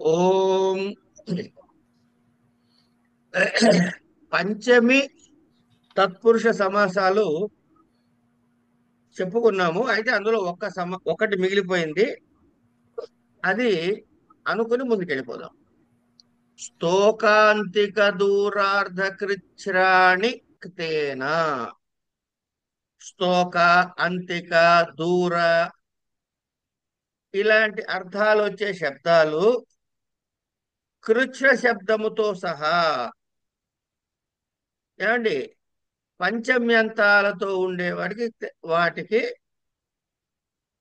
ఓం పంచమి తత్పురుష సమాసాలు చెప్పుకున్నాము. అయితే అందులో ఒకటి మిగిలిపోయింది. అది అనుకుని ముందుకెళ్ళిపోదాం. స్తోకాంతిక దూరార్ధ కృచ్ఛ్రాణి క్తేన. స్తోక, అంతిక, దూర ఇలాంటి అర్థాలు వచ్చే శబ్దాలు కృచ్ఛ్ర శబ్దముతో సహా, ఏమండి, పంచమ్యంతాలతో ఉండే వాటికి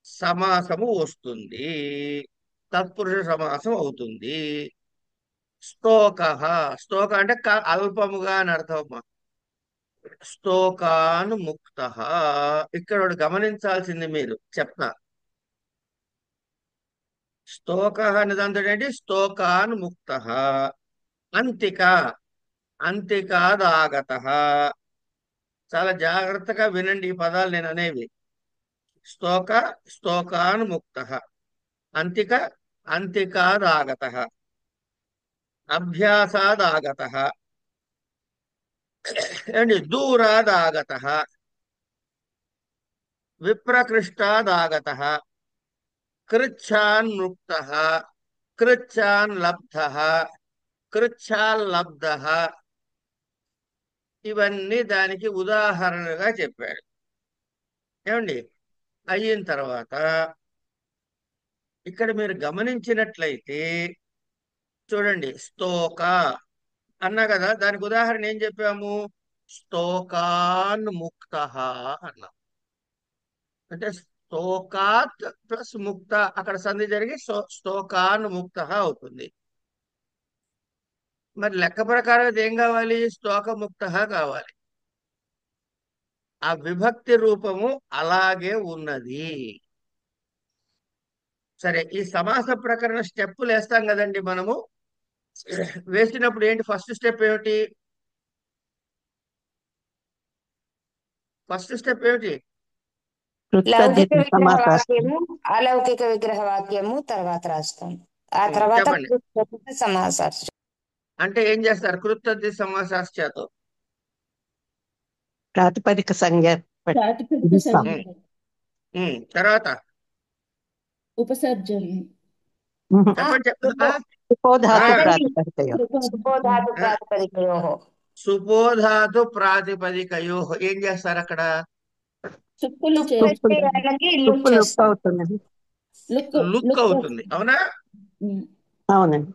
సమాసము వస్తుంది. తత్పురుష సమాసం అవుతుంది. స్తోక. స్తోక అంటే అల్పముగా అని అర్థం. స్తోకాను ముక్త. ఇక్కడ ఒకటి గమనించాల్సింది మీరు చెప్తా. స్తోక అనే దాంతో ఏంటి? స్తోకాను ముక్త. అంతిక. అంతికాదాగత. చాలా జాగ్రత్తగా వినండి ఈ పదాలు నేను అనేవి. స్తోక, స్తోకాను ముక్త. అంతిక, అంతికాదాగత. అభ్యాసాదాగత. ఏంటి? దూరాదాగత. విప్రకృష్టాదాగత. కృచ్ఛాన్ముక్త. కృచ్ఛాన్ లబ్ధ. కృచ్ఛాల్లబ్ధ. ఇవన్నీ దానికి ఉదాహరణగా చెప్పాడు. ఏమండి? అయిన తర్వాత ఇక్కడ మీరు గమనించినట్లయితే చూడండి, స్తోక అన్నా కదా, దానికి ఉదాహరణ ఏం చెప్పాము? స్తోకాన్ ముక్త అన్నాం. అంటే స్తోకాత్ ప్లస్ ముక్త, అక్కడ సంధి జరిగి స్తోకాన్ ముక్త అవుతుంది. మరి లెక్క ప్రకారం ఇది ఏం కావాలి? స్తోక ముక్త కావాలి. ఆ విభక్తి రూపము అలాగే ఉన్నది. సరే, ఈ సమాస ప్రకరణ స్టెప్పులు వేస్తాం కదండి మనము. వేసినప్పుడు ఏంటి? ఫస్ట్ స్టెప్ ఏమిటి? ఫస్ట్ స్టెప్ ఏమిటి? లౌకిక కృత్తదిత విగ్రహ సమాసాస్త్రం. వాక్యము, అలౌకిక విగ్రహ వాక్యము తర్వాత రాస్తాం. ఆ తర్వాత చెప్పండి. కృత్రిమ సమాసాలు. అంటే ఏం చేస్తారు కృత్తది సమాసాశ్చాతో? ప్రాతిపదిక సంజ్ఞ ప్రాతిపదిక ఇస్తాం. సంజ్ఞ, తర్వాత ఉపసర్జనం, చెప్పండి సుపోధాతు అదండి, ప్రాతిపదికయో. సుపోధాతు ప్రాతిపదికయో. సుపోధాతు ప్రాతిపదికయో. ఏం చేస్తారు అక్కడ? చుక్కులు తుప్పు చేస్తాం. చేయడానికి లుక్ తుప్పు లుక్ చేస్తాం. అవుతున్నది. లుక్ లుక్ లుక్ అవుతుంది, అవునా? ఉమ్. అవునండి.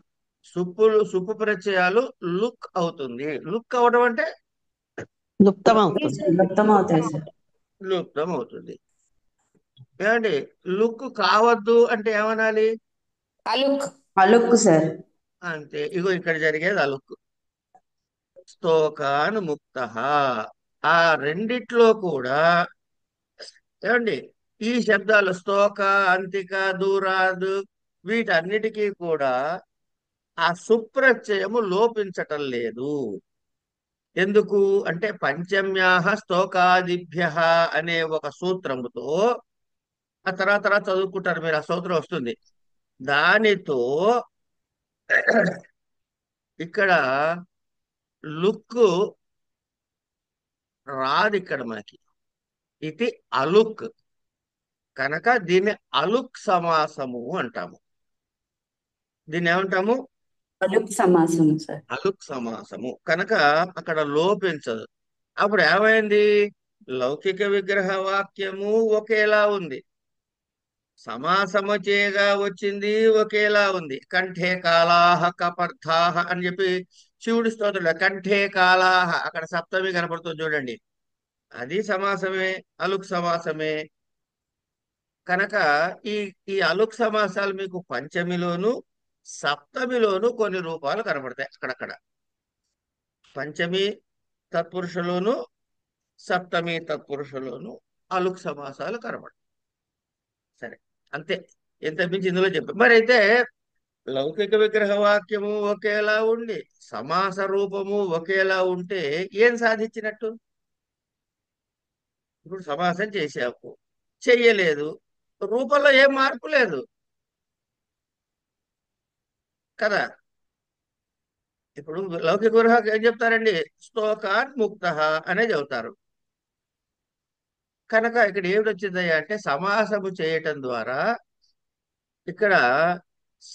సుప్పు ప్రత్యయాలు లుక్ అవుతుంది. లుక్ అవడం అంటే లుప్తం అవుతుంది. మొత్తం అవుతాయి సార్. లుప్తం అవుతుంది. ఏమండి? లుక్ కావద్దు అంటే ఏమనాలి? అలుక్. అలుక్కు సార్. అంతే. ఇగో ఇక్కడ జరిగేది అలుక్. స్తోకాను ముక్త. ఆ రెండిట్లో కూడా ఏమండి, ఈ శబ్దాలు స్తోక, అంతిక, దూరాదు వీటన్నిటికీ కూడా ఆ సుప్రత్యయము లోపించటం లేదు. ఎందుకు అంటే పంచమ్యాహ స్తోకాదిభ్య అనే ఒక సూత్రముతో, ఆ తర్వాత చదువుకుంటారు మీరు, ఆ సూత్రం వస్తుంది. దానితో ఇక్కడ లుక్ రాదు ఇక్కడ మనకి. ఇది అలుక్. కనుక దీన్ని అలుక్ సమాసము అంటాము. దీన్ని ఏమంటాము? అలుక్ సమాసం సార్. అలుక్ సమాసము. కనుక అక్కడ లోపించదు. అప్పుడు ఏమైంది? లౌకిక విగ్రహ వాక్యము ఒకేలా ఉంది, సమాసము చేయగా వచ్చింది ఒకేలా ఉంది. కంఠే కాలాహ కపర్థాహ అని చెప్పి శివుడి స్తోత్రంలో కంఠే కాలాహ అక్కడ సప్తమి కనపడుతుంది చూడండి, అది సమాసమే, అలుక్ సమాసమే. కనుక ఈ ఈ అలుక్ సమాసాలు మీకు పంచమిలోను సప్తమిలోను కొన్ని రూపాలు కనబడతాయి అక్కడక్కడ. పంచమి తత్పురుషులోను సప్తమి తత్పురుషులోను అలుక్ సమాసాలు కనబడతాయి. సరే, అంతే. ఎంత మించి ఇందులో చెప్పారు. మరి అయితే లౌకిక విగ్రహ వాక్యము ఒకేలా ఉండి సమాస రూపము ఒకేలా ఉంటే ఏం సాధించినట్టు? ఇప్పుడు సమాసం చేసాము, చెయ్యలేదు, రూపంలో ఏం మార్పు లేదు. కదా. ఇప్పుడు లౌకిక గృహకు ఏం చెప్తారండి? స్తోకాన్ ముక్త అనే చెబుతారు. కనుక ఇక్కడ ఏమిటి వచ్చిందయ్యా అంటే సమాసము చేయటం ద్వారా ఇక్కడ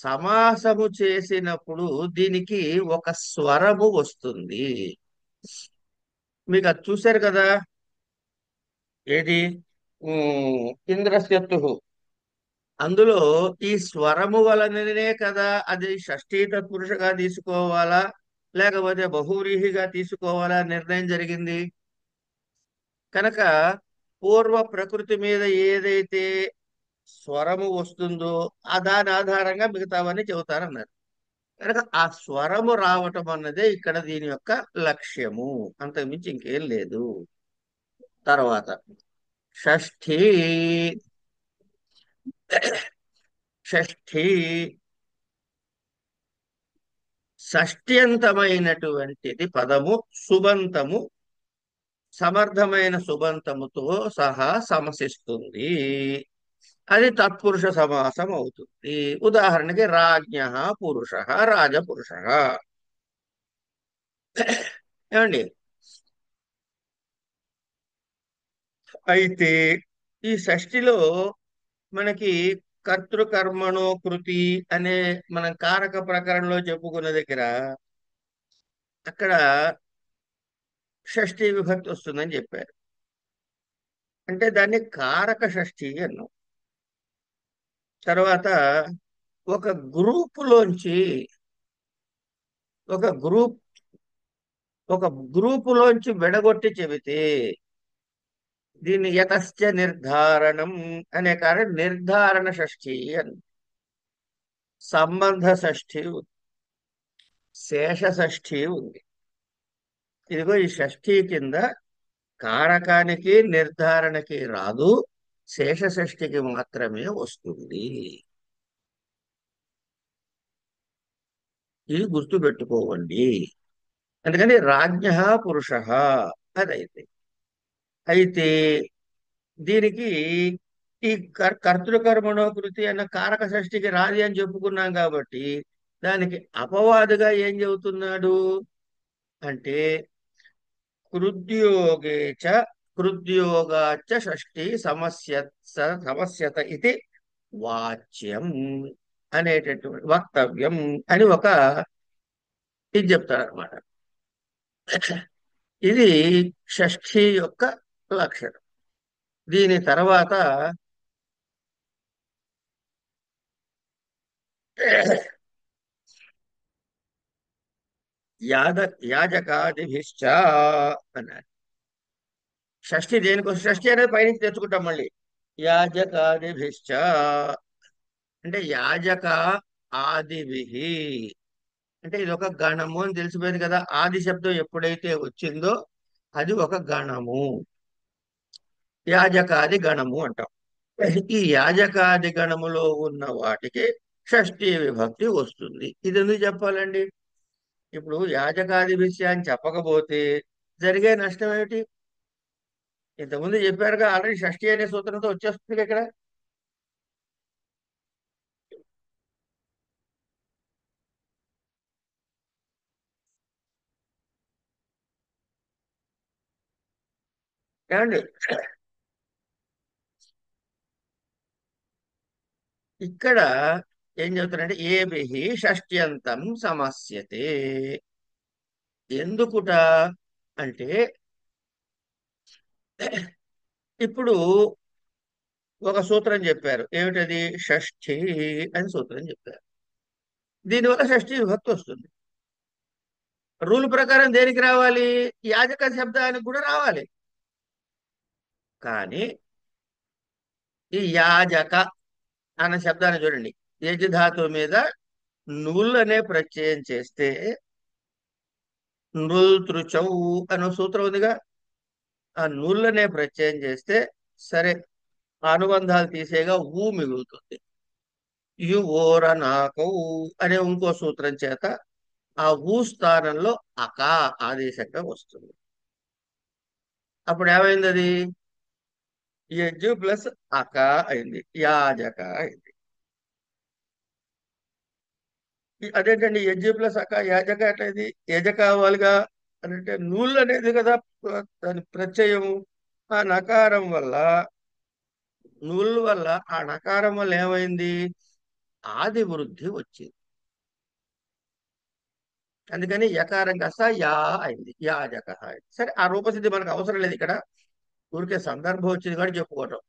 సమాసము చేసినప్పుడు దీనికి ఒక స్వరము వస్తుంది. మీకు అది చూశారు కదా. ఏది? ఇంద్రస్యతు. అందులో ఈ స్వరము వలననే కదా అది షష్ఠీ తత్పురుషగా తీసుకోవాలా లేకపోతే బహువ్రీహిగా తీసుకోవాలా నిర్ణయం జరిగింది. కనుక పూర్వ ప్రకృతి మీద ఏదైతే స్వరము వస్తుందో దాని ఆధారంగా మిగతావన్నీ చెబుతారన్నారు. కనుక ఆ స్వరము రావటం అన్నదే ఇక్కడ దీని యొక్క లక్ష్యము, అంతకుమించి ఇంకేం లేదు. తర్వాత షష్ఠీ. షష్ఠీ షష్ట్యంతమైనటువంటిది పదము సుబంతము సమర్థమైన సుబంతముతో సహా సమసిస్తుంది. అది తత్పురుష సమాసం అవుతుంది. ఉదాహరణకి రాజ్ఞ పురుష రాజపురుష. ఏమండి? అయితే ఈ షష్ఠిలో మనకి కర్తృకర్మణో కృతి అనే మనం కారక ప్రకరణలో చెప్పుకున్న దగ్గర అక్కడ షష్ఠీ విభక్తి వస్తుందని చెప్పారు. అంటే దాన్ని కారక షష్ఠి అన్నాం. తర్వాత ఒక గ్రూపులోంచి ఒక గ్రూప్ ఒక గ్రూపులోంచి విడగొట్టి చెబితే దీన్ని యతశ్చ నిర్ధారణం అనే కారణం నిర్ధారణ షష్ఠి అని. సంబంధ షష్ఠి ఉంది, శేష షష్ఠి ఉంది. ఇదిగో ఈ షష్ఠి కింద కారకానికి నిర్ధారణకి రాదు, శేష షష్ఠికి మాత్రమే వస్తుంది. ఇది గుర్తు పెట్టుకోవండి. అందుకని రాజ్ఞ పురుష అదైతే. అయితే దీనికి ఈ కర్తృకర్మణోకృతి అన్న కారక షష్ఠికి రాది అని చెప్పుకున్నాం కాబట్టి దానికి అపవాదుగా ఏం చెబుతున్నాడు అంటే కృద్యోగేచ కృద్యోగాచ షష్ఠి సమస్యత ఇది వాచ్యం అనేటటువంటి వక్తవ్యం అని ఒక ఇది చెప్తారనమాట. ఇది షష్ఠి యొక్క లక్షణం. దీని తర్వాత యాజకాదిభిశ్చ అన్నారు. షష్ఠి దేనికోసం? షష్ఠి అనేది పైనుంచి తెచ్చుకుంటాం మళ్ళీ. యాజకాదిభిశ్చ అంటే యాజక ఆదిభిహి అంటే ఇది ఒక గణము అని తెలిసిపోయింది కదా. ఆది శబ్దం ఎప్పుడైతే వచ్చిందో అది ఒక గణము, యాజకాది గణము అంటాం. ఈ యాజకాది గణములో ఉన్న వాటికి షష్ఠీ విభక్తి వస్తుంది. ఇది ఎందుకు చెప్పాలండి? ఇప్పుడు యాజకాది విషయాన్ని చెప్పకపోతే జరిగే నష్టం ఏమిటి? ఇంతకుముందు చెప్పారుగా ఆల్రెడీ షష్ఠి అనే సూత్రంతో వచ్చేస్తుంది ఇక్కడ. ఏమండి? ఇక్కడ ఏం చెబుతారంటే ఏభిహి షష్ట్యంతం సమస్యతే. ఎందుకుట అంటే ఇప్పుడు ఒక సూత్రం చెప్పారు. ఏమిటది? షష్ఠి అని సూత్రం చెప్పారు. దీనివల్ల షష్ఠి విభక్తి వస్తుంది. రూల్ ప్రకారం దేనికి రావాలి? యాజక శబ్దానికి కూడా రావాలి. కానీ ఈ యాజక అన్న శబ్దాన్ని చూడండి. యజ్ ధాతువు మీద నుల్ అనే ప్రత్యయం చేస్తే నృల్ తృచౌ అనే సూత్రం ఉందిగా. ఆ నుల్ అనే ప్రత్యయం చేస్తే సరే అనుబంధాలు తీసేగా ఊ మిగులుతుంది. యు ఓరనాకౌ అనే ఇంకో సూత్రం చేత ఆ ఊ స్థానంలో అకా ఆదేశంగా వస్తుంది. అప్పుడు ఏమైంది? అది యజ్జు ప్లస్ అక అయింది, యాజక అయింది. అదేంటండి యజ్ఞ ప్లస్ అక యాజక అట్లయింది యజక అవ్వాలిగా అని అంటే నూల్ అనేది కదా దాని ప్రత్యయము. ఆ నకారం వల్ల నూల్ వల్ల ఆ నకారం వల్ల ఏమైంది ఆది వృద్ధి వచ్చింది. అందుకని యకారం కాస్త యా అయింది యాజక అయింది. సరే ఆ రూపసిద్ధి మనకు అవసరం లేదు ఇక్కడ, ఊరికే సందర్భం వచ్చింది కానీ చెప్పుకోవటం.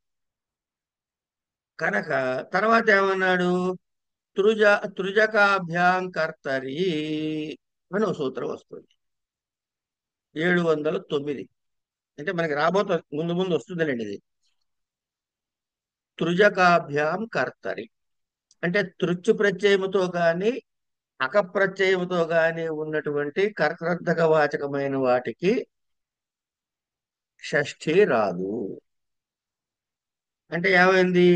కనుక తర్వాత ఏమన్నాడు త్రుజ త్రుజకాభ్యాం కర్తరి అని ఒక సూత్రం వస్తుంది 709. అంటే మనకి రాబోతుంది ముందు ముందు వస్తుందిలేండి ఇది. త్రుజకాభ్యాం కర్తరి అంటే తృచ్చు ప్రత్యయముతో గాని అకప్రత్యయముతో గాని ఉన్నటువంటి కర్తృర్థక వాచకమైన వాటికి షష్ఠి రాదు. అంటే ఏమైంది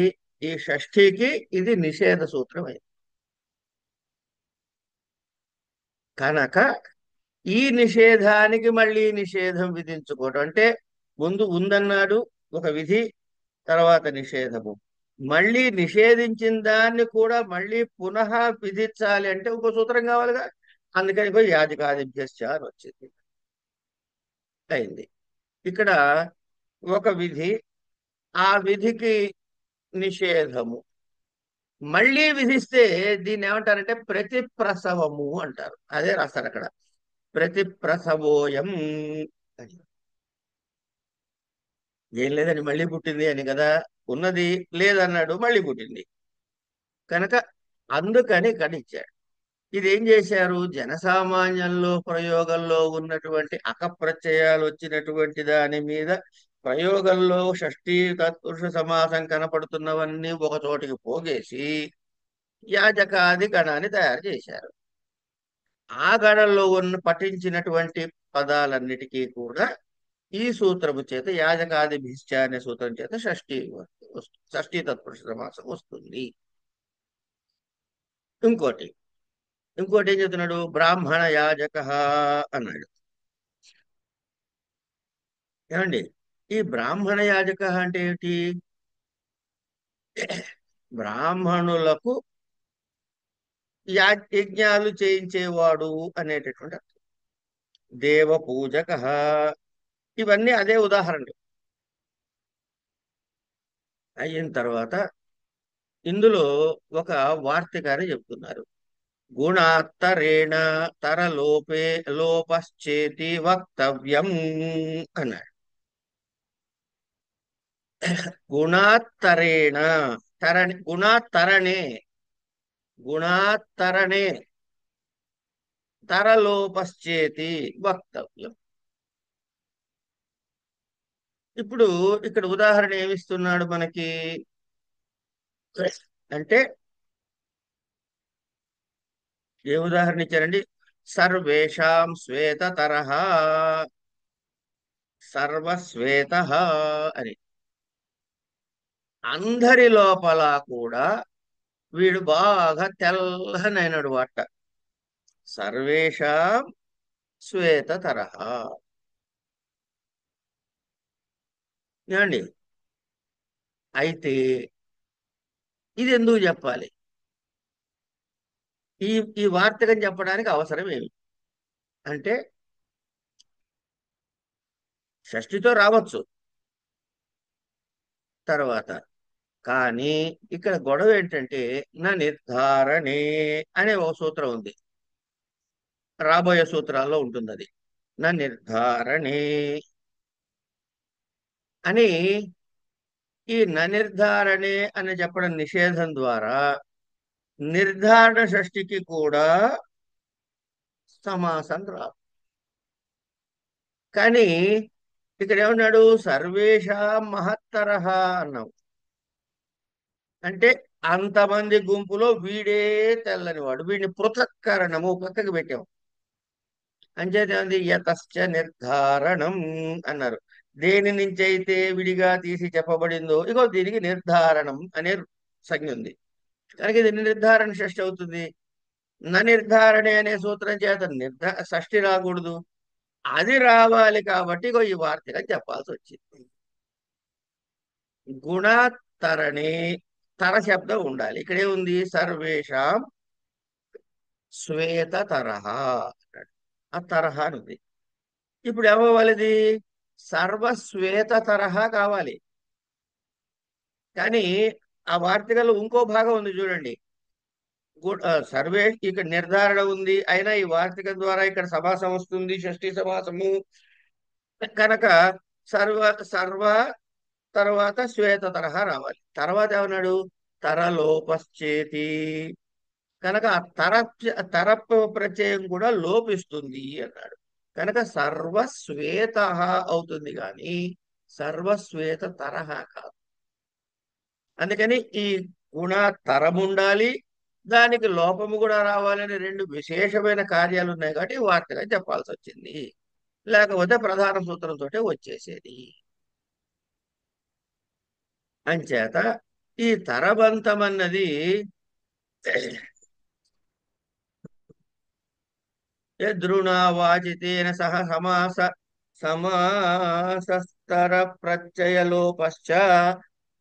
ఈ షష్ఠికి ఇది నిషేధ సూత్రం అయింది. కనుక ఈ నిషేధానికి మళ్ళీ నిషేధం విధించుకోవటం అంటే ముందు ఉందన్నాడు ఒక విధి, తర్వాత నిషేధము, మళ్ళీ నిషేధించిన దాన్ని కూడా మళ్ళీ పునః విధించాలి అంటే ఇంకో సూత్రం కావాలిగా. అందుకని ఇంకో యాజకాదిభ్యశ్చ అని వచ్చింది అయింది. ఇక్కడ ఒక విధి, ఆ విధికి నిషేధము మళ్ళీ విధిస్తే దీన్ని ఏమంటారంటే ప్రతి ప్రసవము అంటారు. అదే రాస్తారు అక్కడ ప్రతి ప్రసవోయం అని. ఏం లేదని మళ్ళీ పుట్టింది అని కదా, ఉన్నది లేదన్నాడు మళ్ళీ పుట్టింది కనుక అందుకని ఇక్కడ ఇచ్చాడు. ఇది ఏం చేశారు జనసామాన్యంలో ప్రయోగంలో ఉన్నటువంటి అకప్రత్యయాలు వచ్చినటువంటి దాని మీద ప్రయోగంలో షష్ఠీ తత్పురుష సమాసం కనపడుతున్నవన్నీ ఒక చోటికి పోగేసి యాజకాది గణాన్ని తయారు చేశారు. ఆ గణంలో ఉన్న పఠించినటువంటి పదాలన్నిటికీ కూడా ఈ సూత్రము చేత యాజకాది భిష్ట అనే సూత్రం చేత షష్ఠీ తత్పురుష సమాసం వస్తుంది. ఇంకోటి ఏం చెప్తున్నాడు బ్రాహ్మణ యాజక అన్నాడు. ఏమండి ఈ బ్రాహ్మణ యాజక అంటే ఏమిటి? బ్రాహ్మణులకు యజ్ఞాలు చేయించేవాడు అనేటటువంటి అర్థం. దేవ పూజక ఇవన్నీ అదే ఉదాహరణలు. అయిన తర్వాత ఇందులో ఒక వార్తికాన్ని చెప్తున్నారు. గుణాత్తరేణ తరలోపే లోపశ్చేతి వక్తవ్యం అన్నాడు. గుణాత్తరేణ తరణి గుణాత్తరణే తరలోపశ్చేతి వక్తవ్యం. ఇప్పుడు ఇక్కడ ఉదాహరణ ఏమిస్తున్నాడు మనకి అంటే ఏ ఉదాహరణ ఇచ్చారండి? సర్వేషాం శ్వేత తరహ సర్వశ్వేత అని. అందరి లోపల కూడా వీడు బాగా తెల్లనైనడు వాట. సర్వేషాం శ్వేత తరహ ఏమండి. అయితే ఇది ఎందుకు చెప్పాలి? ఈ ఈ వార్తకం చెప్పడానికి అవసరం ఏమి అంటే షష్ఠితో రావచ్చు తర్వాత, కానీ ఇక్కడ గొడవ ఏంటంటే నా నిర్ధారణే అనే ఒక సూత్రం ఉంది, రాబోయే సూత్రాల్లో ఉంటుంది అది. నా నిర్ధారణే అని ఈ నిర్ధారణే అని చెప్పడం నిషేధం ద్వారా నిర్ధారణ షష్ఠికి కూడా సమాసం రాదు. కానీ ఇక్కడ ఏమన్నాడు సర్వేషాం మహత్తరహ అన్నావు అంటే అంతమంది గుంపులో వీడే తెల్లని వాడు, వీడిని పృథక్కరణము పక్కకి పెట్టాం. అంచేత యతశ్చ నిర్ధారణం అన్నారు. దేని నుంచి అయితే విడిగా తీసి చెప్పబడిందో ఇగో దీనికి నిర్ధారణం అనే సంజ్ఞ ఉంది కనుక ఇది నిర్ధారణ షష్ఠి అవుతుంది. నిర్ధారణే అనే సూత్రం చేత షష్ఠి రాకూడదు, అది రావాలి కాబట్టి ఇగో ఈ వార్తగా చెప్పాల్సి వచ్చింది. గుణతరణే తర శబ్దం ఉండాలి. ఇక్కడే ఉంది సర్వేషాం శ్వేత తరహా అన్నాడు. ఆ తరహా అని ఉంది. ఇప్పుడు ఏమవ్వాలి ఇది? సర్వశ్వేత తరహా కావాలి. కానీ ఆ వార్తికలో ఇంకో భాగం ఉంది చూడండి. సర్వే ఇక్కడ నిర్ధారణ ఉంది, అయినా ఈ వార్తికం ద్వారా ఇక్కడ సమాసం వస్తుంది, షష్ఠీ సమాసము కనుక సర్వ సర్వ తర్వాత శ్వేత తరహా రావాలి. తర్వాత ఏమన్నాడు? తరలోపశ్చేతి కనుక ఆ తరపు ప్రత్యయం కూడా లోపిస్తుంది అన్నాడు. కనుక సర్వశ్వేత అవుతుంది కానీ సర్వశ్వేత తరహా కాదు. అందుకని ఈ గుణ తరం ఉండాలి, దానికి లోపము కూడా రావాలని రెండు విశేషమైన కార్యాలు ఉన్నాయి కాబట్టి ఈ వార్తగా చెప్పాల్సి వచ్చింది. లేకపోతే ప్రధాన సూత్రంతో వచ్చేసేది. అంచేత ఈ తరబంతం అన్నది యదృణావాచితేన సహ సమాసస్తర ప్రత్యయలోపశ్చ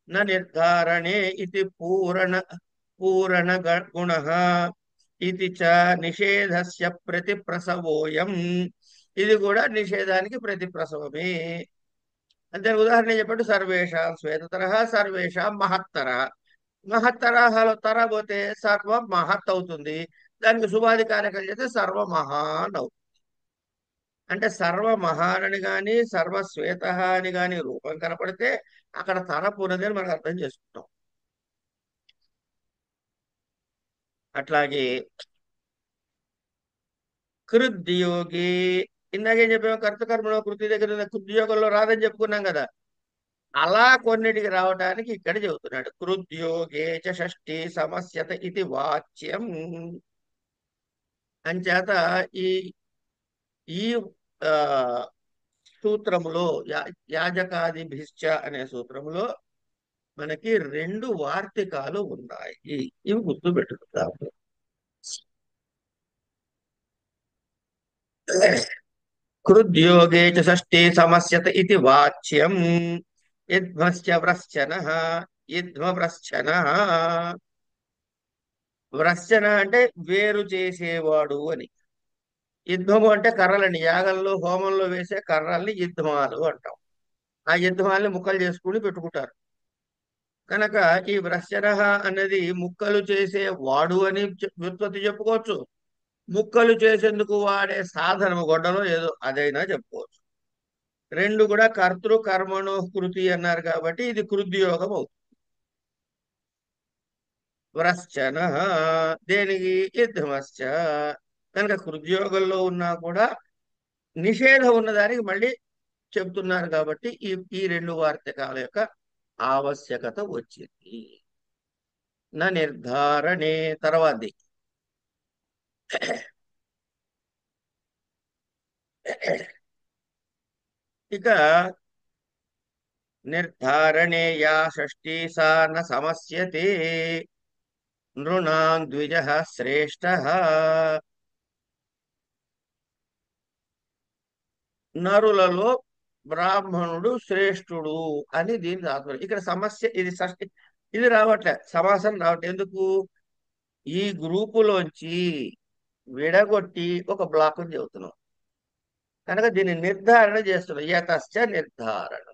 న నిర్ధారణే ఇది పూరణ గుణః ఇది చ నిషేధస్య ప్రతిప్రసవోయం. ఇది కూడా నిషేధానికి ప్రతిప్రసవమే. అంతే. ఉదాహరణ చెప్పండి. సర్వేషాం శ్వేతతరః సర్వేషాం మహత్తరః. మహత్తరహలో తర పోతే సర్వ మహత్ అవుతుంది. దానికి సువాది కార్యక్రమం చేస్తే సర్వ మహాన్ అవుతుంది. అంటే సర్వ మహాన్ అని కానీ సర్వశ్వేత అని కానీ రూపం కనపడితే అక్కడ తర పునది అని మనం అర్థం చేసుకుంటాం. అట్లాగే కృద్యోగి ఇందాకేం చెప్పాము? కర్తకర్మలో కృతి దగ్గర కృద్యోగంలో రాదని చెప్పుకున్నాం కదా. అలా కొన్నిటికి రావడానికి ఇక్కడ చెబుతున్నాడు. కృద్యోగే చ షష్ఠీ సమస్యత ఇది వాచ్యం. అంచేత ఈ ఈ ఆ, సూత్రములో యాజకాదిభిశ్చ అనే సూత్రములో మనకి రెండు వార్తికాలు ఉన్నాయి. ఇవి గుర్తు పెట్టుకుందాము. కృద్యోగే చ షష్ఠీ సమస్యత ఇది వాచ్యం. యద్భశ్చ వ్రశ్చనః యద్భ్రశ్చనః. వ్రశ్చన అంటే వేరు చేసేవాడు అని. యుద్ధము అంటే కర్రలని, యాగంలో హోమంలో వేసే కర్రల్ని యుద్ధమాలు అంటాం. ఆ యుద్ధమాలని ముక్కలు చేసుకుని పెట్టుకుంటారు. కనుక ఈ వ్రశ్చన అన్నది ముక్కలు చేసే వాడు అని వ్యుత్పత్తి చెప్పుకోవచ్చు. ముక్కలు చేసేందుకు వాడే సాధనము గొడ్డలో ఏదో అదైనా చెప్పుకోవచ్చు. రెండు కూడా కర్తృ కర్మణో కృతి అన్నారు కాబట్టి ఇది కృద్యోగం అవుతుంది. వ్రశ్చన దేనికి? యుద్ధమశ్చ. కనుక కృద్యోగంలో ఉన్నా కూడా నిషేధం ఉన్నదానికి మళ్ళీ చెప్తున్నారు కాబట్టి ఈ రెండు వార్తకాల యొక్క ఆవశ్యకత వచ్చింది. నా నిర్ధారణే తర్వాతి ఇక నిర్ధారణే యా షష్ఠీ సా న సమస్యతే నృణాం ద్విజః శ్రేష్ఠః. నరులలో బ్రాహ్మణుడు శ్రేష్ఠుడు అని దీని తాత్పర్యం. ఇక్కడ సమస్య ఇది షష్ఠి, ఇది రావట్లే, సమాసం రావట్లే. ఎందుకు? ఈ గ్రూపులోంచి విడగొట్టి ఒక బ్లాక్ చెబుతున్నాం కనుక దీన్ని నిర్ధారణ చేస్తున్నాం. యతశ్చ నిర్ధారణ,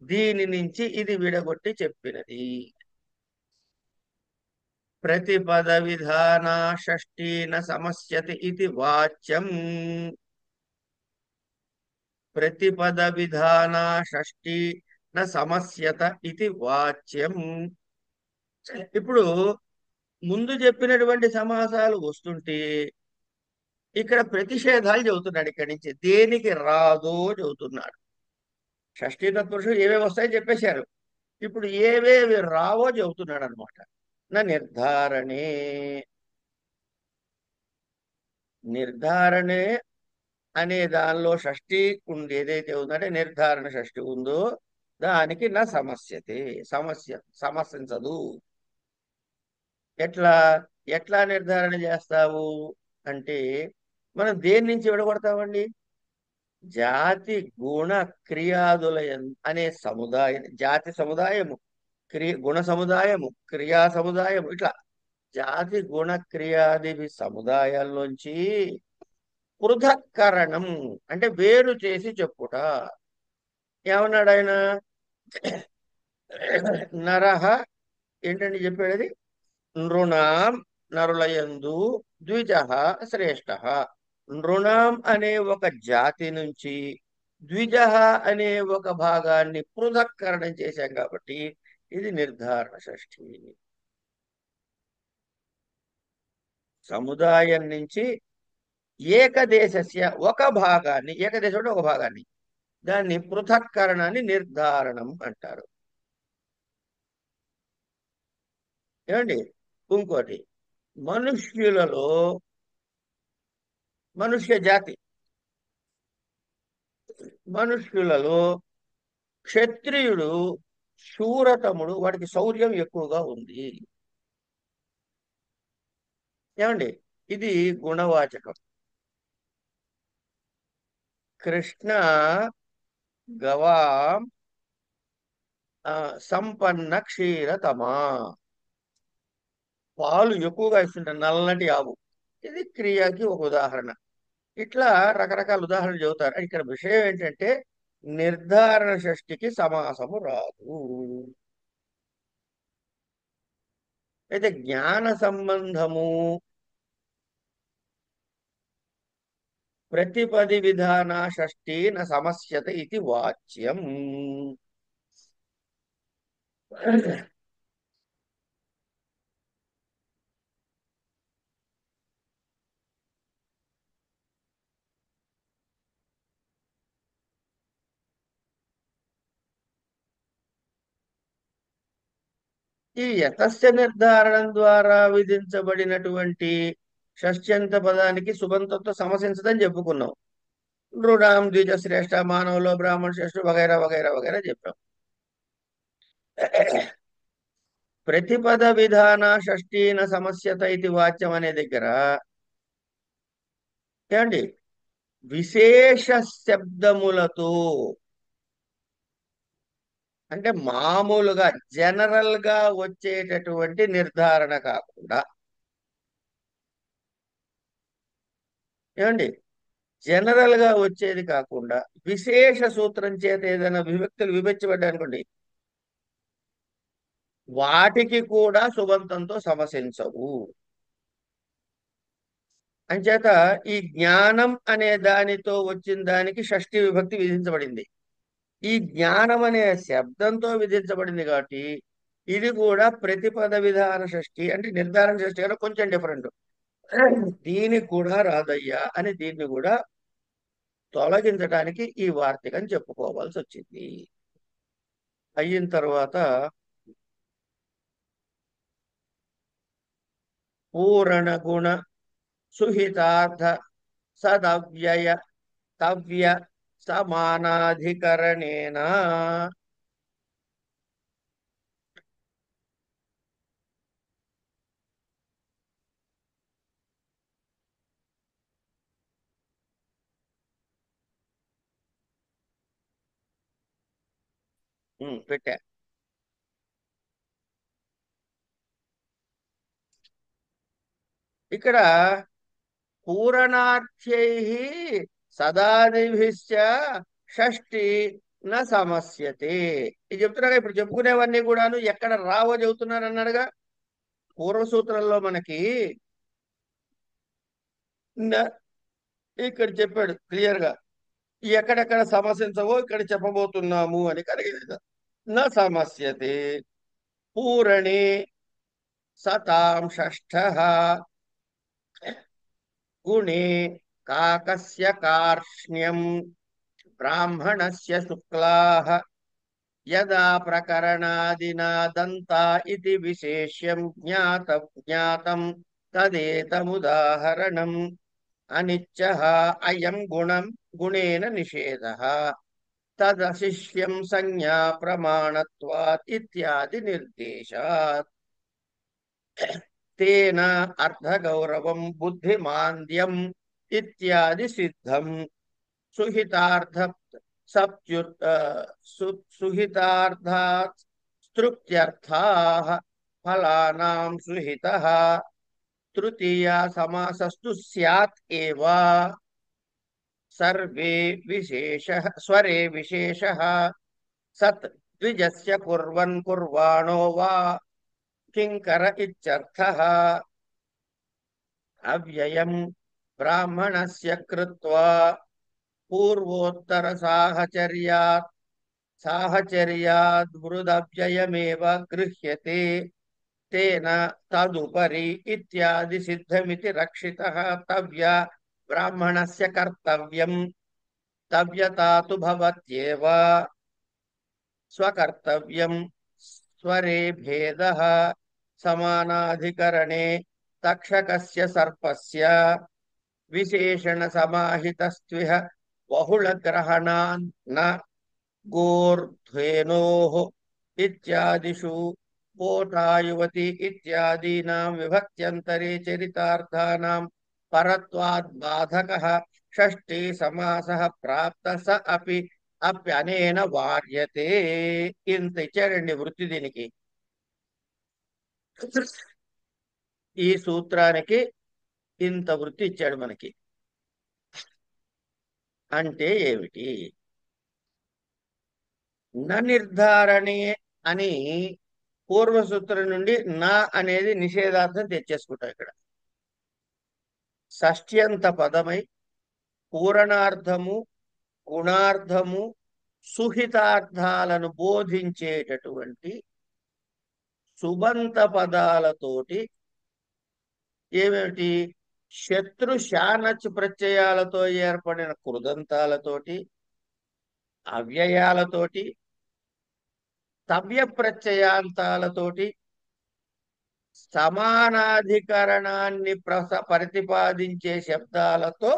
దీని నుంచి ఇది విడగొట్టి చెప్పినది. ప్రతిపద విధాన షష్ఠీన సమస్యతి ఇది వాచ్యం. ప్రతిపద విధాన షష్ఠీ న సమస్యత ఇది వాచ్యం. ఇప్పుడు ముందు చెప్పినటువంటి సమాసాలు వస్తుంటే ఇక్కడ ప్రతిషేధాలు చెబుతున్నాడు. ఇక్కడి నుంచి దేనికి రాదో చెబుతున్నాడు. షష్ఠీ తత్పురుషులు ఏవేవి వస్తాయో చెప్పేశారు. ఇప్పుడు ఏవేవి రావో చెబుతున్నాడు అనమాట. నా నిర్ధారణే, నిర్ధారణే అనే దానిలో షష్ఠి ఉంది. ఏదైతే ఉందంటే నిర్ధారణ షష్ఠి ఉందో దానికి నా సమస్యతే, సమస్యించదు. ఎట్లా ఎట్లా నిర్ధారణ చేస్తావు అంటే మనం దేని నుంచి విడగొడతామండి? జాతి గుణ క్రియాదుల అనే సముదాయం, జాతి సముదాయము, గుణ సముదాయము, క్రియా సముదాయము, ఇట్లా జాతి గుణ క్రియాది సముదాయాల్లోంచి పృథక్కరణం అంటే వేరు చేసి చెప్పుట. ఏమన్నాడు ఆయన? నరహ ఏంటండి చెప్పేది? నృణాం నరులయందు ద్విజః శ్రేష్ఠ. నృణాం అనే ఒక జాతి నుంచి ద్విజః అనే ఒక భాగాన్ని పృథక్కరణం చేశాం కాబట్టి ఇది నిర్ధారణ షష్ఠి. సముదాయం నుంచి ఏకదేశస్య ఒక భాగాన్ని, ఏకదేశం అంటే ఒక భాగాన్ని, దాన్ని పృథక్కరణాన్ని నిర్ధారణం అంటారు. ఏమండి? ఇంకోటి, మనుష్యులలో మనుష్య జాతి, మనుష్యులలో క్షత్రియుడు శూరతముడు, వాడికి శౌర్యం ఎక్కువగా ఉంది. ఏమండి? ఇది గుణవాచకం. కృష్ణ గవాం సంపన్న క్షీరతమా, పాలు ఎక్కువగా ఇస్తుంటారు, నల్లటి ఆవు. ఇది క్రియకి ఒక ఉదాహరణ. ఇట్లా రకరకాల ఉదాహరణలు చెబుతారు. ఇక్కడ విషయం ఏంటంటే నిర్ధారణ షష్ఠికి సమాసము రాదు. అయితే జ్ఞాన సంబంధము ప్రతిపది విధాన షష్ఠి న సమస్యత ఇది వాచ్యం. ఈ యతస్య నిర్ధారణం ద్వారా విధించబడినటువంటి షష్ట్యంత పదానికి సుబంతత్వ సమసించదని చెప్పుకున్నాం. నృణాం ద్విజ శ్రేష్ఠ, మానవులో బ్రాహ్మణ శ్రేష్ఠ, వగైరా వగైరా వగైరా చెప్పాం. ప్రతిపద విధాన షష్ఠీన సమస్యత ఇది వాచ్యం అనే దగ్గర ఏమండి విశేష శబ్దములతో, అంటే మామూలుగా జనరల్ గా వచ్చేటటువంటి నిర్ధారణ కాకుండా, ఏమండి జనరల్ గా వచ్చేది కాకుండా విశేష సూత్రం చేత ఏదైనా విభక్తులు విభజించబడ్డాయి అనుకోండి, వాటికి కూడా సుబంతంతో సమసించవు. అంచేత ఈ జ్ఞానం అనే దానితో వచ్చిన దానికి షష్ఠి విభక్తి విధించబడింది. ఈ జ్ఞానం అనే శబ్దంతో విధించబడింది కాబట్టి ఇది కూడా ప్రతిపద విధాన షష్ఠి, అంటే నిర్ధారణ షష్ఠి కన్నా కొంచెం డిఫరెంట్. దీనికి కూడా రాదయ్యా అని దీన్ని కూడా తొలగించడానికి ఈ వార్తికం చెప్పుకోవాల్సి వచ్చింది. అయిన తర్వాత పూరణ గుణ సుహితార్థ సదవ్యయ తవ్య సమానాధికరణేన పెట్టా. ఇక్కడ పూరణార్థ్యై సదాదిభిశ్చ షష్ఠి న సమస్యతే. ఇది చెప్తున్నాగా, ఇప్పుడు చెప్పుకునేవన్నీ కూడాను ఎక్కడ రావో చెబుతున్నారు అన్నాడుగా. పూర్వసూత్రంలో మనకి ఇక్కడ చెప్పాడు క్లియర్ గా, ఎక్కడెక్కడ సమస్యించవో ఇక్కడ చెప్పబోతున్నాము అని. కలిగింది న సమస్యతే పూరణే సతాం షష్ఠః గుణే కాకస్య కార్ష్ణ్యం బ్రాహ్మణస్య శుక్లాః యదా ప్రకరణాదినా దంతా ఇతి విశేష్యం జ్ఞాతం తదేతముదాహరణం అనిత్యః అయం గుణేన నిషేధః తదశిష్యం సంజ్ఞా ప్రమాణత్వాత్ ఇత్యాది నిర్దేశాత్. తేన అర్థగౌరవం బుద్ధిమాంద్యం ఇత్యాది సిద్ధం. సుహితార్థ సుహితార్థాత్ స్తృత్యర్థాః ఫలానాం సుహితః తృతీయ సమాసస్తు స్యాత్ ఏవ సర్వే విశేషః స్వరే విశేషః సత్ ద్విజస్య కుర్వన్ కుర్వాణో వా కింకర ఇత్యర్థః అవ్యయం బ్రాహ్మణస్య కృత్వా పూర్వోత్తర సాహచర్యాద్ వృదవ్యయమేవ గృహ్యతే తేన తదుపరి ఇత్యాది సిద్ధమితి రక్షితః తవ్య బ్రాహ్మణస్య కర్తవ్యం తవ్యతా తు భవత్యేవ స్వకర్తవ్యం స్వరే భేదః సమానాధికరణే తక్షకస్య సర్పస్య విశేషణ సమాహితస్త్విహ బహుళగ్రహణాన్ న గోర్ధ్వేనోః ఇత్యాదిషు పోటాయువతి ఇత్యాదీనాం విభక్త్యంతరే చరితార్థానాం పరత్వాద్ బాధకః షష్ఠీ సమాసః ప్రాప్త స అపి అప్యనేన వార్యతే. ఇంత ఇచ్చాడండి వృత్తి దీనికి. ఈ సూత్రానికి ఇంత వృత్తి ఇచ్చాడు మనకి. అంటే ఏమిటి? న నిర్ధారణే అని పూర్వసూత్రం నుండి నా అనేది నిషేధార్థం తెచ్చేసుకుంటాం. ఇక్కడ షష్ఠ్యంత పదమై పూరణార్థము గుణార్థము సుహితార్థాలను బోధించేటటువంటి సుబంత పదాలతోటి ఏమిటి శత్రు శానచ్ ప్రత్యయాలతో ఏర్పడిన కృదంతాలతోటి అవ్యయాలతోటి తవ్య ప్రత్యయాంతాలతోటి సమానాధికరణాన్ని ప్రతిపాదించే శబ్దాలతో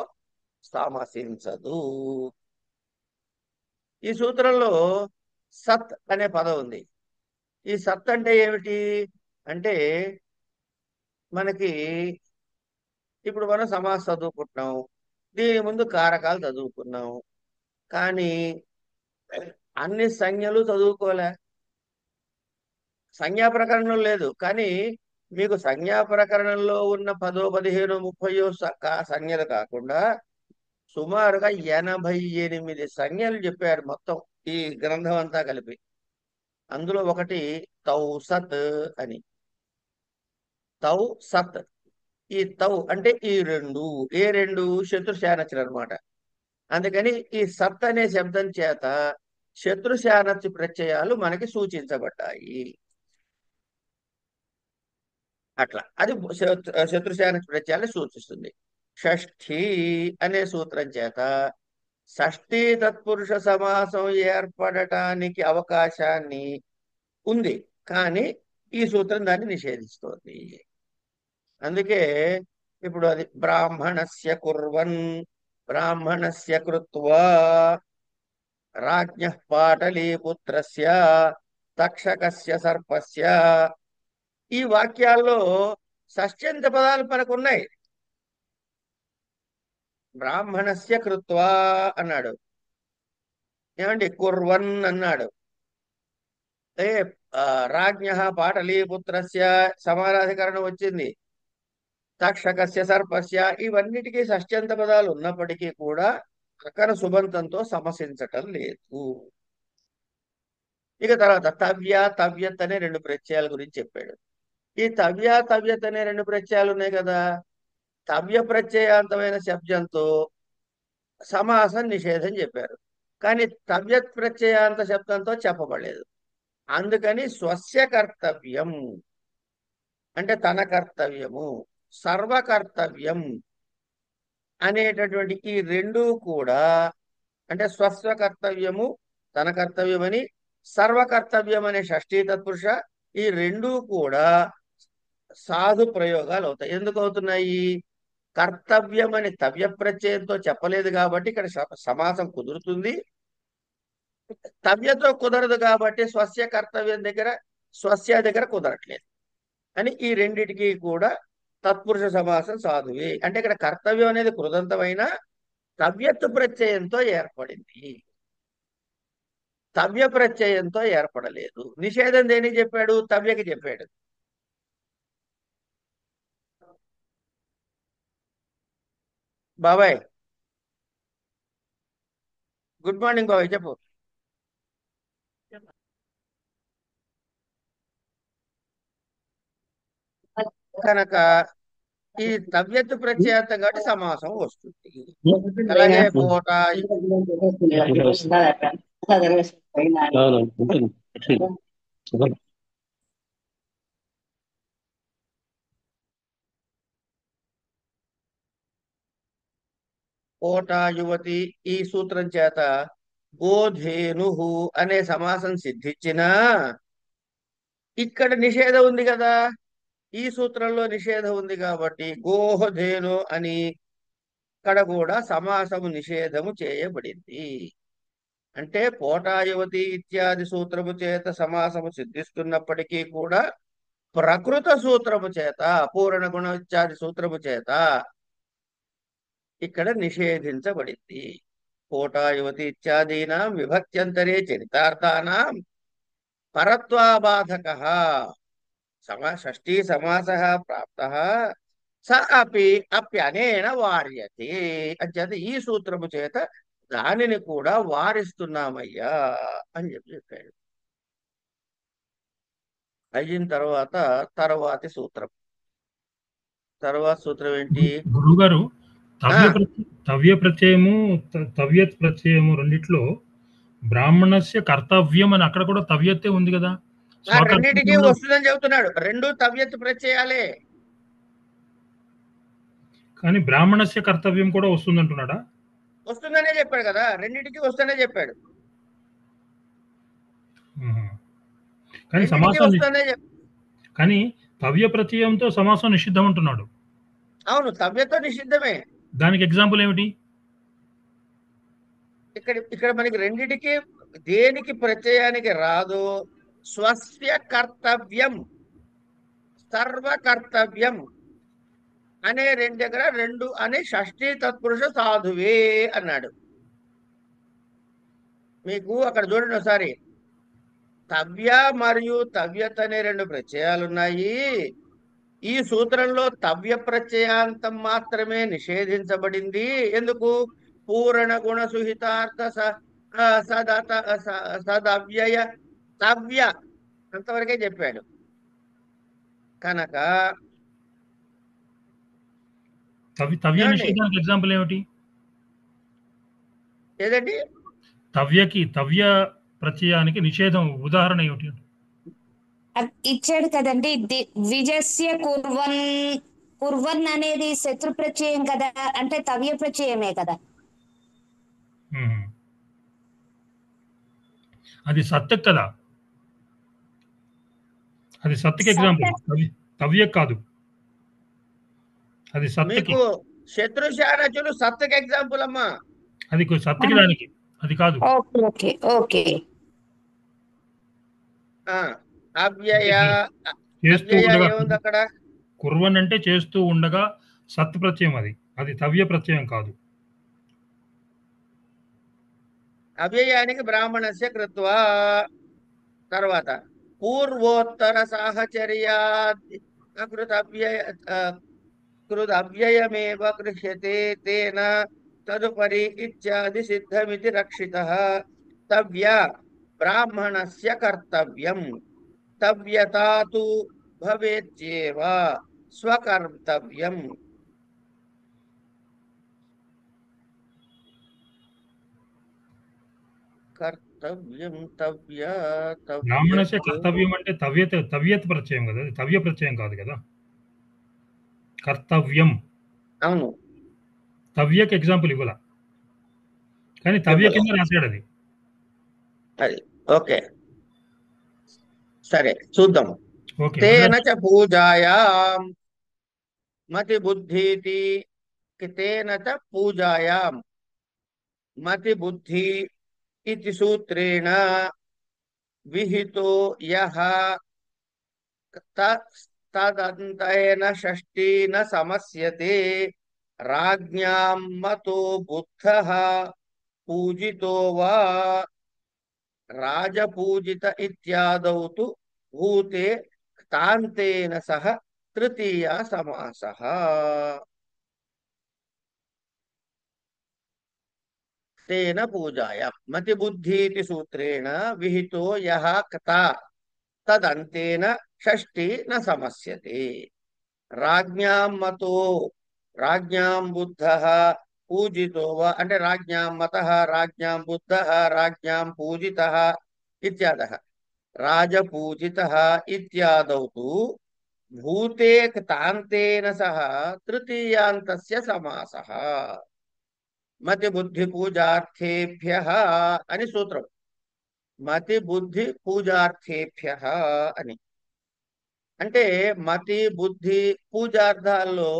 సమసించదు. ఈ సూత్రంలో సత్ అనే పదం ఉంది. ఈ సత్ అంటే ఏమిటి అంటే మనకి ఇప్పుడు మనం సమాస చదువుకుంటున్నాం, దీని ముందు కారకాలు చదువుకున్నాం, కానీ అన్ని సంజ్ఞలు చదువుకోలే. సంజ్ఞా ప్రకరణం లేదు, కానీ మీకు సంజ్ఞా ప్రకరణంలో ఉన్న 10, 15, 30 సంజ్ఞలు కాకుండా సుమారుగా 88 సంజ్ఞలు చెప్పారు మొత్తం ఈ గ్రంథం అంతా కలిపి. అందులో ఒకటి తౌ సత్ అని. తౌ సత్. ఈ తౌ అంటే ఈ రెండు, ఏ రెండు? శత్రుశానచులు అనమాట. అందుకని ఈ సత్ అనే శబ్దం చేత శత్రుశానచు ప్రత్యయాలు మనకి సూచించబడ్డాయి. అట్లా అది శత్రుశానచు ప్రత్యయాన్ని సూచిస్తుంది. షష్ఠీ అనే సూత్రం చేత షష్ఠీ తత్పురుష సమాసం ఏర్పడటానికి అవకాశాన్ని ఉంది, కానీ ఈ సూత్రం దాన్ని నిషేధిస్తోంది. అందుకే ఇప్పుడు అది బ్రాహ్మణస్య కుర్వన్ బ్రాహ్మణస్య కృత్వా రాజ్ఞః పాటలీపుత్రస్య తక్షకస్య సర్పస్య. ఈ వాక్యాల్లో షష్ఠ్యంత పదాలు మనకున్నాయి. బ్రాహ్మణస్య కృత్వా అన్నాడు, ఏమండి కుర్వన్ అన్నాడు, రాజ్ఞః పాటలీపుత్రస్య సమానాధికరణం వచ్చింది, తక్షకస్య సర్పస్య. ఇవన్నిటికీ షష్ఠ్యంత పదాలు ఉన్నప్పటికీ కూడా అక్కడ సుబంతంతో సమసించటం లేదు. ఇక తర్వాత తవ్య తవ్యత్ అనే 2 ప్రత్యయాల గురించి చెప్పాడు. ఈ తవ్య తవ్యత్ అనే 2 ప్రత్యయాలు ఉన్నాయి కదా. తవ్య ప్రత్యయాంతమైన శబ్దంతో సమాసం నిషేధం చెప్పారు, కానీ తవ్యత్ ప్రత్యయాంత శబ్దంతో చెప్పబడలేదు. అందుకని స్వస్య కర్తవ్యం అంటే తన కర్తవ్యము, సర్వకర్తవ్యం అనేటటువంటి ఈ రెండు కూడా, అంటే స్వస్వ కర్తవ్యము తన కర్తవ్యమని, సర్వకర్తవ్యం అనే షష్ఠీ తత్పురుష, ఈ రెండూ కూడా సాధు ప్రయోగాలు అవుతాయి. ఎందుకు అవుతున్నాయి? కర్తవ్యం అని తవ్య ప్రత్యయంతో చెప్పలేదు కాబట్టి ఇక్కడ సమాసం కుదురుతుంది. తవ్యతో కుదరదు కాబట్టి స్వస్య కర్తవ్యం దగ్గర స్వస్య దగ్గర కుదరట్లేదు అని ఈ రెండిటికి కూడా తత్పురుష సమాసం సాధువే. అంటే ఇక్కడ కర్తవ్యం అనేది కృదంతమైన తవ్యత్వ ప్రత్యయంతో ఏర్పడింది, తవ్య ప్రత్యయంతో ఏర్పడలేదు. నిషేధం దేనికి చెప్పాడు? తవ్యకి చెప్పాడు. బాబాయ్, గుడ్ మార్నింగ్ బాబాయ్, చెప్పు. కనుక ఈ తవ్యత్తు ప్రత్యయార్థం కాబట్టి సమాసం వస్తుంది. అలాగే పోట పోట యువతి ఈ సూత్రం చేత గోధేను అనే సమాసం సిద్ధించినా ఇక్కడ నిషేధం ఉంది కదా. ఈ సూత్రంలో నిషేధం ఉంది కాబట్టి గోధేను అని ఇక్కడ కూడా సమాసము నిషేధము చేయబడింది. అంటే పోటాయువతి ఇత్యాది సూత్రము చేత సమాసము సిద్ధిస్తున్నప్పటికీ కూడా ప్రకృత సూత్రము చేత పూరణ గుణ ఇత్యాది సూత్రము చేత ఇక్కడ నిషేధించబడింది. పోటాయువతి ఇత్యాదీనాం విభక్త్యంతరే చరితార్థానాం పరత్వాబాధక షష్ఠీ సమాసః ప్రాప్తః స అపి అప్యనేన వార్యతే. అంచేత ఈ సూత్రము చేత దానిని కూడా వారిస్తున్నామయ్యా అని చెప్పాడు. అయిన తర్వాతి సూత్రం. తర్వాత సూత్రం ఏంటి? గురువు గారు, ఆ, తవ్య ప్రత్యయము తవ్యత్ ప్రత్యయము రెండిట్లో బ్రాహ్మణస్య కర్తవ్యం అని అక్కడ కూడా తవ్యత్తే ఉంది కదా. ఆ రెండింటికి స్వకర్తవ్యంలో వస్తుందని చెబుతున్నాడు. రెండు తవ్యత్ ప్రత్యయాలే. కానీ బ్రాహ్మణస్య కర్తవ్యం కూడా వస్తుంది అంటున్నాడా? వస్తుందనే చెప్పాడు కదా, రెండింటికి వస్తుందనే చెప్పాడు. ఉహు. కానీ రెండింటికి సమాసం వస్తుందనే కానీ తవ్య ప్రత్యయంతో సమాసం నిషిద్ధం అంటున్నాడు. అవును, తవ్యతో నిషిద్ధమే. దానికి ఎగ్జాంపుల్ ఏమిటి? ఇక్కడ మనకి రెండిటికి దేనికి ప్రత్యయానికి రాదు, స్వస్య కర్తవ్యం సర్వ కర్తవ్యం అనే రెండు దగ్గర రెండు అని షష్ఠీ తత్పురుష సాధువే అన్నాడు. మీకు అక్కడ చూడండి ఒకసారి, తవ్య మరియు తవ్యత్ అనే రెండు ప్రత్యయాలు ఉన్నాయి. ఈ సూత్రంలో తవ్య ప్రత్యయాంతం మాత్రమే నిషేధించబడింది. ఎందుకు? పూరణ గుణ సుహితార్థ సదవ్యయ తవ్య అంతవరకే చెప్పాడు. కనుక తవ్య ఏమండి? నిషేధానికి ఎగ్జాంపుల్ ఏమిటి? ఏదండి? తవ్య ప్రత్యయానికి నిషేధం ఉదాహరణ ఏమిటి? ఇచ్చాడు కదండి. ద్విజస్య కుర్వన్ అనేది శత్రు ప్రత్యయం కదా, అంటే తవ్య ప్రత్యయమే కదా. ఉహు. అది సత్తు కదా, అది సత్తుకి ఎగ్జాంపుల్, తవ్య కాదు, అది సత్తుకి. మీకు శత్రుశానచులు సత్తుకి ఎగ్జాంపుల్ అమ్మా. అది సత్తుకి, దానికి అది కాదు. Okay okay okay. అవ్యయ చేస్తూ అవ్యయ ఉండగా ఏముంది అక్కడ? కుర్వన్ అంటే చేస్తూ ఉండగా సత్ ప్రత్యయం, అది తవ్య ప్రత్యయం కాదు. అవ్యయానికి బ్రాహ్మణస్య కృత్వా. తర్వాత పూర్వోత్తర సాహచర్యా కృదవ్యయమేవ గృహ్యతే తేన తదుపరి ఇత్యాది సిద్ధమితి రక్షితః. తవ్య బ్రాహ్మణస్య కర్తవ్యం తవ్యతా తు భవేత్యేవ స్వకర్తవ్యం. కర్తవ్యం తవ్య బ్రాహ్మణస్య కర్తవ్యం అంటే తవ్యత్ ప్రత్యయం కదా, అది తవ్య ప్రత్యయం కాదు కదా. కర్తవ్యం అవును, తవ్యకి ఎగ్జాంపుల్ ఇవ్వాల, కానీ తవ్య కింద రాశాడు అది. అది ఓకే, సరే చూద్దాం. ఓకే. తేన చ పూజాయాం మతి బుద్ధీతి. తేన చ పూజాయాం మతి బుద్ధి ఇతి సూత్రేణ విహితో యః తదంతేన షష్ఠీన సమస్యతే. రాజ్ఞాం మతో బుద్ధః పూజితో వా రాజపూజిత ఇత్యాదౌ తు భూతే తాంతేన సహ తృతీయ సమాసః. తేన పూజాయ మతి బుద్ధీతి సూత్రేణ విహితో యః కథ తదంతేన షష్ఠి న సమస్యతే. రాజ్ఞాం మతో రాజ్ఞాం బుద్ధః పూజితో వా అంటే రాజ్ఞాం మతః రాజ్ఞాం బుద్ధః రాజ్ఞాం పూజితః ఇత్యాదః రాజపూజితః ఇత్యాదౌ తు భూతే తాంతేన సహ తృతీయాంతస్య సమాసః మతి బుద్ధి పూజార్థేభ్యః అని సూత్రం. మతి బుద్ధి పూజార్థేభ్యః అని అంటే మతి బుద్ధి పూజార్థాల్లో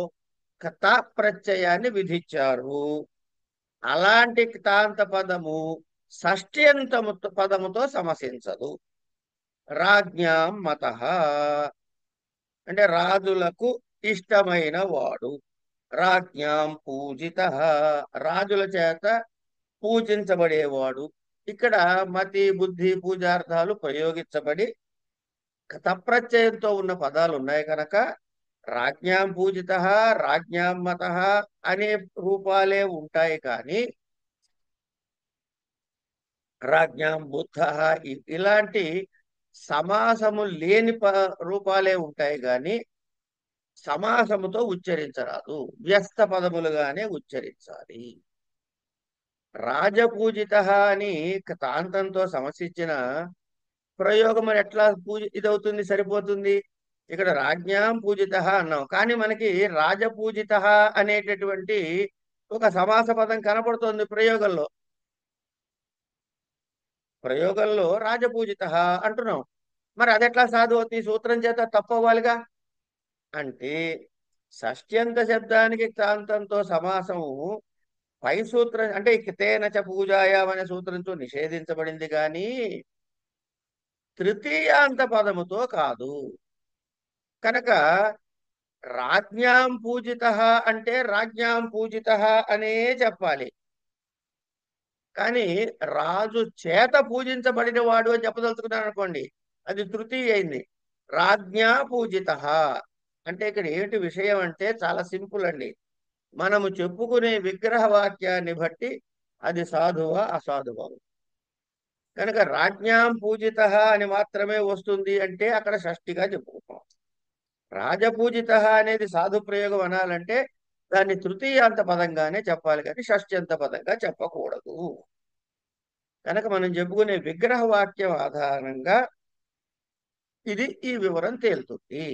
కథా ప్రత్యయాన్ని విధించారు. అలాంటి క్తాంత పదము షష్ఠ్యంతము పదముతో సమసించదు. రాజ్ఞాం మతః అంటే రాజులకు ఇష్టమైన వాడు. రాజ్ఞాం పూజితః రాజుల చేత పూజించబడేవాడు. ఇక్కడ మతి బుద్ధి పూజార్థాలు ప్రయోగించబడి తప్రత్యయంతో ఉన్న పదాలు ఉన్నాయి కనుక రాజ్ఞాం పూజితః రాజ్ఞాం మతః అనే రూపాలే ఉంటాయి. కానీ రాజ్ఞాం బుద్ధః ఇలాంటి సమాసము లేని రూపాలే ఉంటాయి కానీ సమాసముతో ఉచ్చరించరాదు. వ్యస్త పదములుగానే ఉచ్చరించాలి. రాజపూజితః అని తాంతంతో సమసించిన ప్రయోగం మరి ఎట్లా ఇదవుతుంది, సరిపోతుంది. ఇక్కడ రాజ్ఞాం పూజితః అన్నాం కానీ మనకి రాజపూజితః అనేటటువంటి ఒక సమాస పదం కనపడుతోంది ప్రయోగంలో. ప్రయోగంలో రాజపూజితః అంటున్నాం. మరి అదెట్లా సాధు అవుతుంది? సూత్రం చేత తప్పవ్వాలిగా. అంటే షష్ఠ్యంత శబ్దానికి తాంతంతో సమాసము పై సూత్రం అంటే తేన చ పూజాయాం అనే సూత్రంతో నిషేధించబడింది కానీ తృతీయాంత పదముతో కాదు. కనుక రాజ్ఞాం పూజితః అంటే రాజ్ఞాం పూజితః అనే చెప్పాలి. కానీ రాజు చేత పూజించబడిన వాడు అని చెప్పదలుచుకున్నాను అనుకోండి, అది తృతీయ అయింది. రాజ్ఞా పూజితః అంటే ఇక్కడ ఏమిటి విషయం అంటే చాలా సింపుల్ అండి. మనము చెప్పుకునే విగ్రహ వాక్యాన్ని బట్టి అది సాధువా అసాధువా. కనుక రాజ్ఞాం పూజితః అని మాత్రమే వస్తుంది అంటే అక్కడ షష్ఠిగా చెప్పుకుంటాం. రాజపూజితః అనేది సాధు ప్రయోగం అనాలంటే దాన్ని తృతీయాంత పదంగానే చెప్పాలి కానీ షష్ఠ్యంత పదంగా చెప్పకూడదు. కనుక మనం చెప్పుకునే విగ్రహ వాక్యం ఆధారంగా ఈ వివరం తేలుతుంది.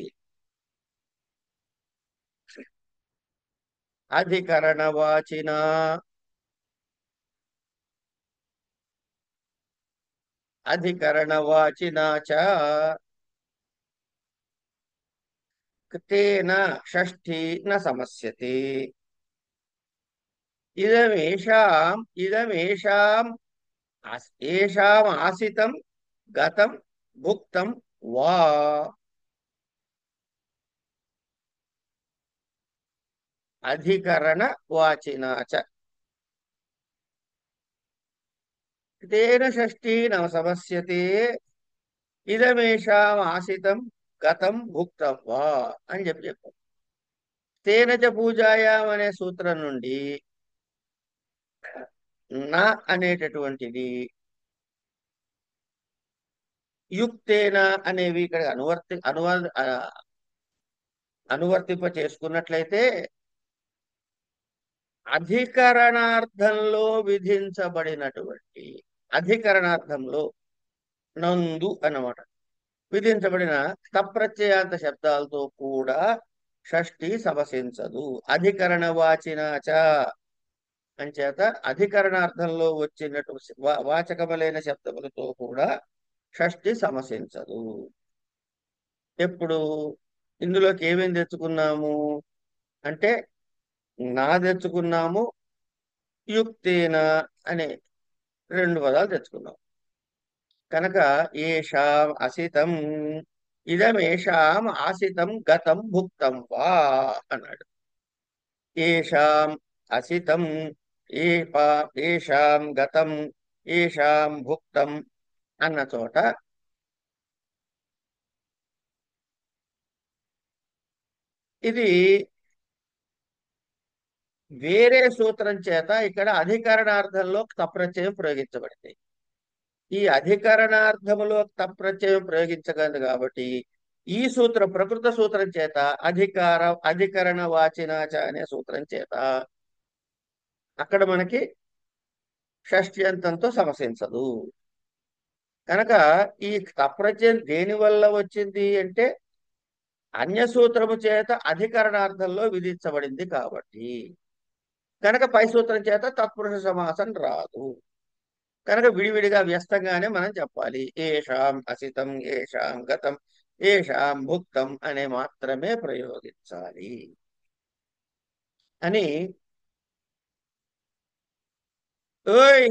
అధికరణవాచిన చ తేన షష్ఠీ న సమస్యతే. ఇదమేషాం ఆసితం గతం భుక్తం వా. అధికరణ వాచిన చ తేన షష్ఠీ న సమస్యతే. ఇదమేషాం ఆసితం గతం భుక్తం వా అని చెప్పారు. తేన చ పూజాయాం అనే సూత్రం నుండి నా అనేటటువంటిది యుక్తేన అనేవి ఇక్కడ అనువర్తింప చేసుకున్నట్లయితే అధికరణార్థంలో విధించబడినటువంటి అధికరణార్థంలో నందు అన్నమాట విధించబడిన తప్రత్యయాంత శబ్దాలతో కూడా షష్ఠి సమసించదు. అధికరణ వాచిన చ అంచేత అధికరణార్థంలో వచ్చినట్టు వాచకములైన శబ్దములతో కూడా షష్ఠి సమసించదు. ఎప్పుడు ఇందులోకి ఏమేమి తెచ్చుకున్నాము అంటే నా తెచ్చుకున్నాము, యుక్తేన అనే రెండు పదాలు తెచ్చుకున్నాం. కనుక ఏషాం అసితం ఇదమేషాం ఆసితం గతం భుక్తం వా అన్నాడు. ఏషాం అసితం ఏషాం గతం ఏషాం భుక్తం అన్న చోట ఇది వేరే సూత్రం చేత ఇక్కడ అధికరణార్థంలో తప్రత్యయం ప్రయోగించబడింది. ఈ అధికరణార్థములో తప్రత్యయం ప్రయోగించగలదు కాబట్టి ఈ సూత్రం ప్రకృత సూత్రం చేత అధికరణ వాచినాచ అనే సూత్రం చేత అక్కడ మనకి షష్ట్యంతంతో సమసించదు. కనుక ఈ తప్రత్యయం దేని వల్ల వచ్చింది అంటే అన్య సూత్రము చేత అధికరణార్థంలో విధించబడింది కాబట్టి. కనుక పై సూత్రం చేత తత్పురుష సమాసం రాదు. కనుక విడివిడిగా వ్యస్తంగానే మనం చెప్పాలి. ఏషాం అసితం, ఏషాం గతం, ఏషాం భుక్తం అనే మాత్రమే ప్రయోగించాలి అని. ఓయ్